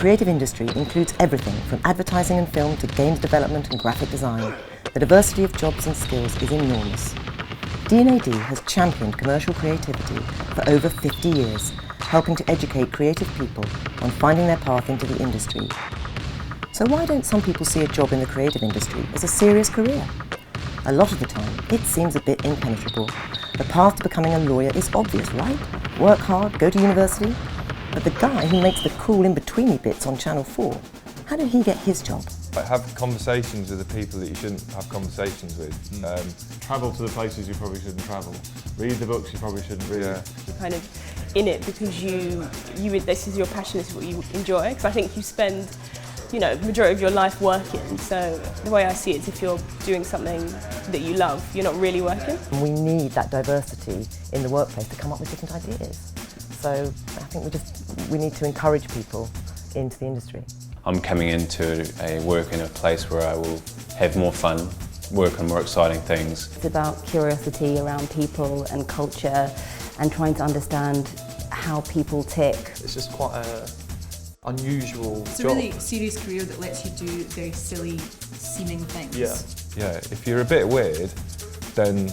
creative industry includes everything from advertising and film to games development and graphic design. The diversity of jobs and skills is enormous. D&AD has championed commercial creativity for over 50 years, helping to educate creative people on finding their path into the industry. So why don't some people see a job in the creative industry as a serious career? A lot of the time, it seems a bit impenetrable. The path to becoming a lawyer is obvious, right? Work hard, go to university. But the guy who makes the cool in-betweeny bits on Channel 4, how did he get his job? Have conversations with the people that you shouldn't have conversations with. Travel to the places you probably shouldn't travel. Read the books you probably shouldn't read. Yeah. You're kind of in it because this is your passion, this is what you enjoy. Because I think you spend, the majority of your life working. So the way I see it is if you're doing something that you love, you're not really working. And we need that diversity in the workplace to come up with different ideas. So I think we need to encourage people into the industry. I'm coming into work in a place where I will have more fun, work on more exciting things. It's about curiosity around people and culture and trying to understand how people tick. It's just quite an unusual job. It's a really serious career that lets you do very silly seeming things. Yeah, if you're a bit weird, then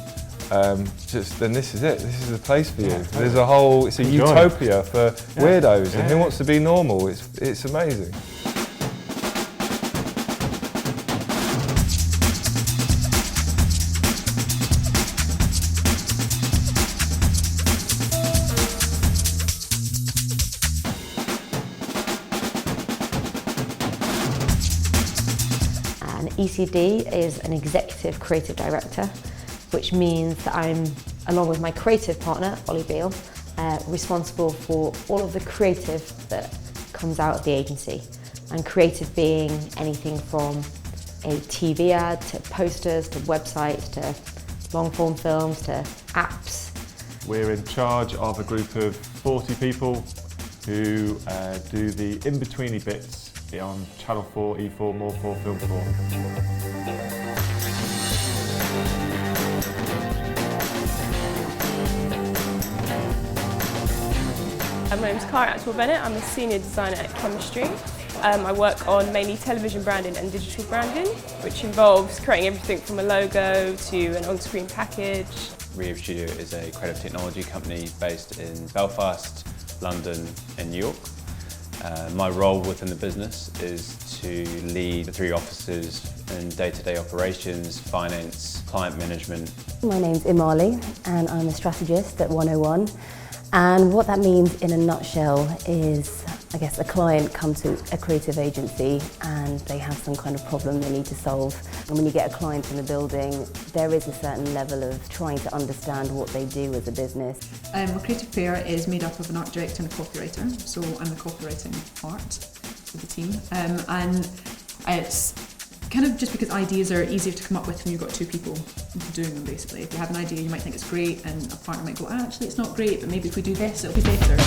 then this is it. This is the place for you. Totally. It's a utopia for weirdos, and who wants to be normal? It's amazing. An ECD is an executive creative director, which means that I'm, along with my creative partner, Ollie Beale, responsible for all of the creative that comes out of the agency. And creative being anything from a TV ad, to posters, to websites, to long-form films, to apps. We're in charge of a group of 40 people who do the in-betweeny bits on Channel 4, E4, More 4, Film 4. My name's Cara Bennett. I'm a senior designer at Chemistry. I work on mainly television branding and digital branding, which involves creating everything from a logo to an on-screen package. Rio Studio is a creative technology company based in Belfast, London and New York. My role within the business is to lead the 3 offices in day-to-day operations, finance, client management. My name's Imali and I'm a strategist at 101. And what that means in a nutshell is, I guess, a client comes to a creative agency and they have some kind of problem they need to solve. And when you get a client in the building, there is a certain level of trying to understand what they do as a business. A creative pair is made up of an art director and a copywriter, so I'm the copywriting part of the team. And it's kind of just because ideas are easier to come up with when you've got 2 people doing them, basically. If you have an idea, you might think it's great, and a partner might go, actually it's not great, but maybe if we do this, it'll be better.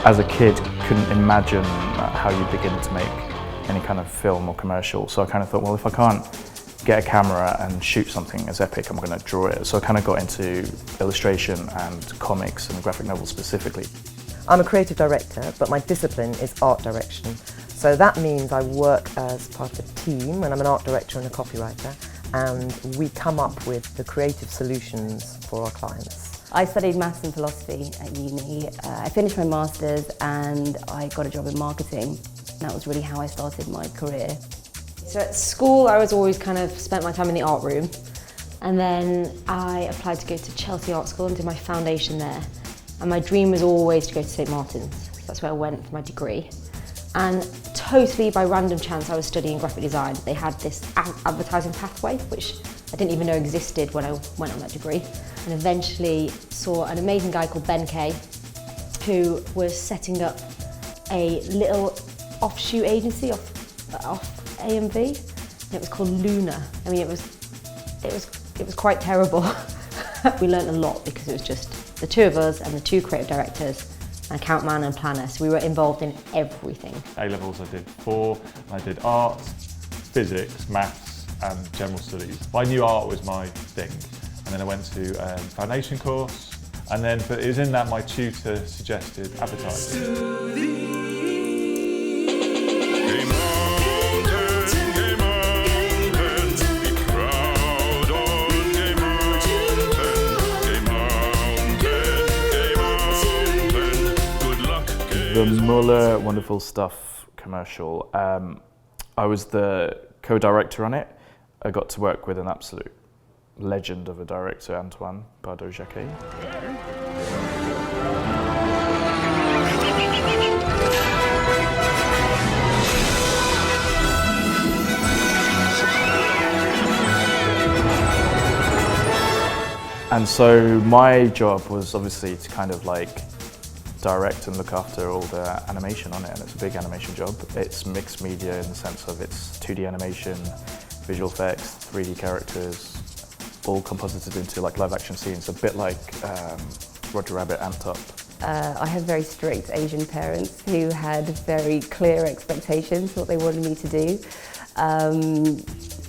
As a kid, couldn't imagine how you begin to make any kind of film or commercial. So I kind of thought, well, if I can't get a camera and shoot something as epic, I'm going to draw it. So I kind of got into illustration and comics and graphic novels specifically. I'm a creative director, but my discipline is art direction. So that means I work as part of a team, and I'm an art director and a copywriter, and we come up with the creative solutions for our clients. I studied maths and philosophy at uni. I finished my master's and I got a job in marketing. That was really how I started my career. So at school I was always kind of spent my time in the art room, and then I applied to go to Chelsea Art School and did my foundation there. And my dream was always to go to St Martin's. That's where I went for my degree. And totally by random chance I was studying graphic design. They had this advertising pathway which I didn't even know existed when I went on that degree. And eventually saw an amazing guy called Ben Kay who was setting up a little offshoot agency off AMV, and it was called Luna. I mean, it was quite terrible. We learned a lot because it was just the 2 of us and the 2 creative directors an account man and planner, so we were involved in everything. A-levels I did 4, I did art, physics, maths and general studies. But I knew art was my thing, and then I went to a foundation course, and then, but it was in that my tutor suggested advertising. The Muller Wonderful Stuff commercial, I was the co-director on it. I got to work with an absolute legend of a director, Antoine Bardot-Jacquet. And so my job was obviously to kind of like direct and look after all the animation on it, and it's a big animation job. It's mixed media in the sense of it's 2D animation, visual effects, 3D characters, all composited into like live action scenes, a bit like Roger Rabbit amped up. I have very strict Asian parents who had very clear expectations what they wanted me to do, and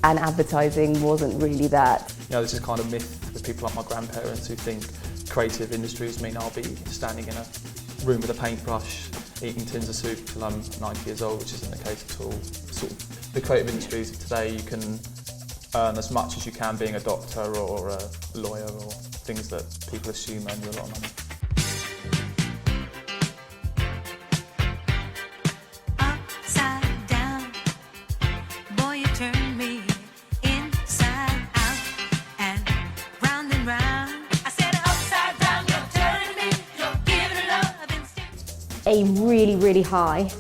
advertising wasn't really that. You know, this is kind of myth with people like my grandparents who think creative industries mean I'll be standing in a room with a paintbrush, eating tins of soup till I'm 90 years old, which isn't the case at all. Sort of the creative industries of today, you can earn as much as you can being a doctor or a lawyer or things that people assume earn you a lot of money. Aim really, really high,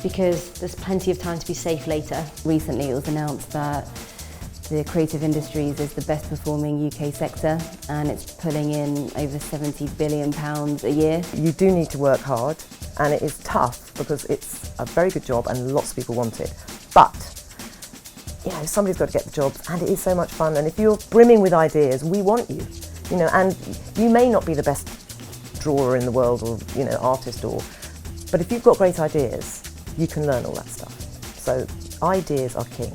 because there's plenty of time to be safe later. Recently it was announced that the creative industries is the best performing UK sector, and it's pulling in over £70 billion a year. You do need to work hard, and it is tough because it's a very good job and lots of people want it. But you know, somebody's got to get the job, and it is so much fun. And if you're brimming with ideas, we want you. You know, and you may not be the best drawer in the world, or you know, artist, but if you've got great ideas, you can learn all that stuff. So ideas are king.